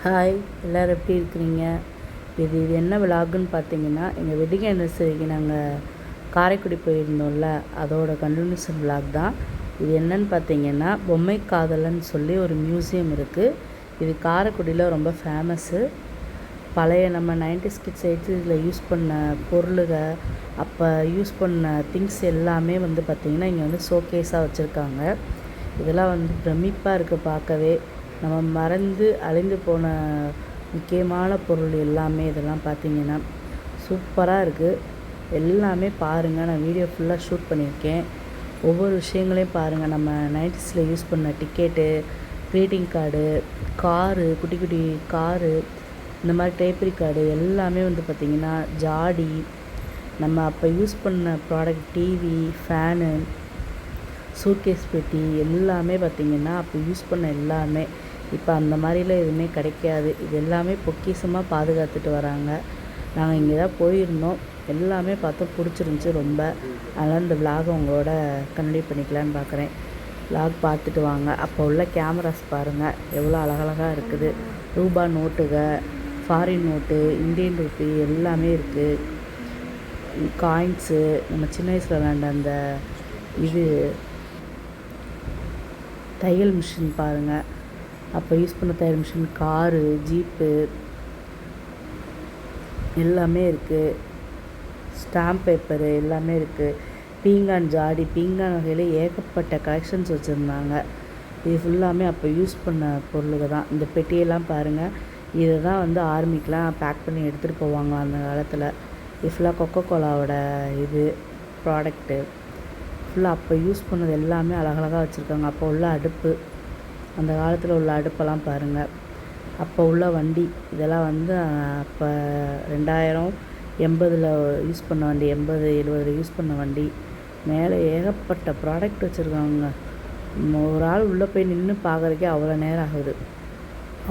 Hi, எல்லோரும் எப்படி இருக்கிறீங்க? இது என்ன விலாகுன்னு பார்த்தீங்கன்னா, எங்கள் வெட்டிங் ஆனிவர்சரிக்கு நாங்கள் காரைக்குடி போயிருந்தோம்ல, அதோட கண்டினியூஷன் விலாக் தான். இது என்னன்னு பார்த்தீங்கன்னா, பொம்மை காதலன்னு சொல்லி ஒரு மியூசியம் இருக்குது. இது காரைக்குடியில் ரொம்ப ஃபேமஸ்ஸு. பழைய நம்ம 90s கிட்ஸ் 80sல யூஸ் பண்ண பொருளுக, அப்போ யூஸ் பண்ண திங்ஸ் எல்லாமே வந்து பார்த்திங்கன்னா இங்கே வந்து ஷோகேஸாக வச்சுருக்காங்க. இதெல்லாம் வந்து பிரமிப்பாக இருக்குது பார்க்கவே. நம்ம மறந்து அழிந்து போன முக்கியமான பொருள் எல்லாமே இதெல்லாம் பார்த்திங்கன்னா சூப்பராக இருக்குது. எல்லாமே பாருங்கள். நான் வீடியோ ஃபுல்லாக ஷூட் பண்ணியிருக்கேன். ஒவ்வொரு விஷயங்களையும் பாருங்கள். நம்ம 90ஸ்ல யூஸ் பண்ண டிக்கெட்டு, க்ரீட்டிங் கார்டு, காரு, குட்டி குட்டி காரு, இந்த மாதிரி டேப் ரெக்கார்டு எல்லாமே வந்து பார்த்திங்கன்னா ஜாடி, நம்ம அப்போ யூஸ் பண்ண ப்ராடக்ட் டிவி, ஃபேனு, சூட்கேஸ் பெட்டி எல்லாமே பார்த்திங்கன்னா அப்போ யூஸ் பண்ண எல்லாமே இப்போ அந்த மாதிரிலாம் எதுவுமே கிடைக்காது. இது எல்லாமே பொக்கிஷமாக பாதுகாத்துட்டு வராங்க. நாங்கள் இங்கே தான் போயிருந்தோம். எல்லாமே பார்த்தோம், பிடிச்சிருந்துச்சி ரொம்ப. அதனால் இந்த விலாகை உங்களோட கண்டினியூ பண்ணிக்கலான்னு பார்க்குறேன். விலாக் பார்த்துட்டு வாங்க. அப்போ உள்ள கேமராஸ் பாருங்கள், எவ்வளோ அழகழகாக இருக்குது. ரூபா நோட்டுக, ஃபாரின் நோட்டு, இந்தியன் ரூபி எல்லாமே இருக்குது. காயின்ஸு, நம்ம சின்ன வயசில் விளாண்ட அந்த இது தையல் மிஷின் பாருங்கள், அப்போ யூஸ் பண்ண தையல் மிஷின், காரு, ஜீப்பு எல்லாமே இருக்குது. ஸ்டாம்ப் பேப்பரு எல்லாமே இருக்குது. பீங்கான் ஜாடி, பீங்கான் வகையில் ஏகப்பட்ட கலெக்ஷன்ஸ் வச்சுருந்தாங்க. இது ஃபுல்லாமே அப்போ யூஸ் பண்ண பொருளுக தான். இந்த பெட்டியெல்லாம் பாருங்கள், இதை தான் வந்து ஆர்மிக்கெலாம் பேக் பண்ணி எடுத்துகிட்டு போவாங்க அந்த காலத்தில். இது ஃபுல்லாக கொக்கோ கோலாவோட இது ப்ராடக்ட்டு. ஃபுல்லாக அப்போ யூஸ் பண்ணது எல்லாமே அழகழகாக வச்சுருக்காங்க. அப்போ உள்ள அடுப்பு, அந்த காலத்தில் உள்ள அடுப்பெல்லாம் பாருங்கள். அப்போ உள்ள வண்டி, இதெல்லாம் வந்து அப்போ 2080 யூஸ் பண்ண வண்டி, 80-70 யூஸ் பண்ண வண்டி. மேலே ஏகப்பட்ட ப்ராடக்ட் வச்சுருக்காங்க. ஒரு ஆள் உள்ளே போய் நின்று பார்க்குறதுக்கே அவ்வளோ நேரம் ஆகுது.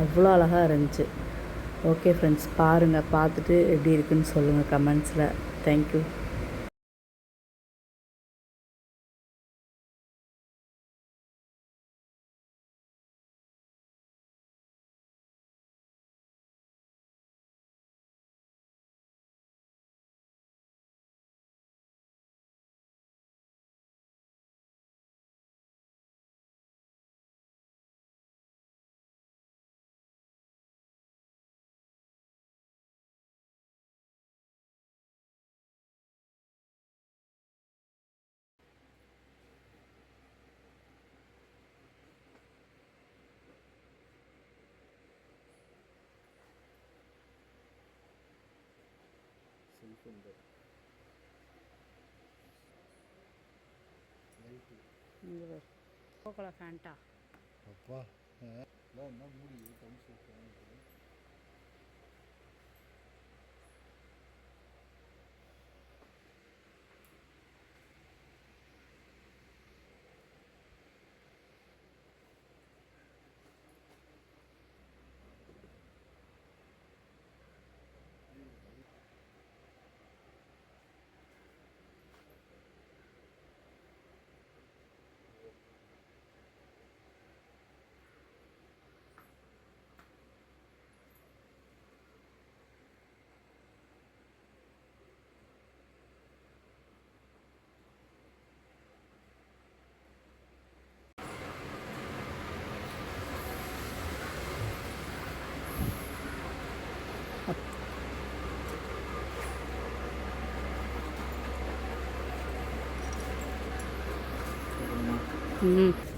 அவ்வளோ அழகாக இருந்துச்சு. ஓகே ஃப்ரெண்ட்ஸ், பாருங்கள். பார்த்துட்டு எப்படி இருக்குதுன்னு சொல்லுங்கள் கமெண்ட்ஸில். தேங்க்யூ. கோகோலா ஃபேண்டா அப்பா என்ன மூடி ம்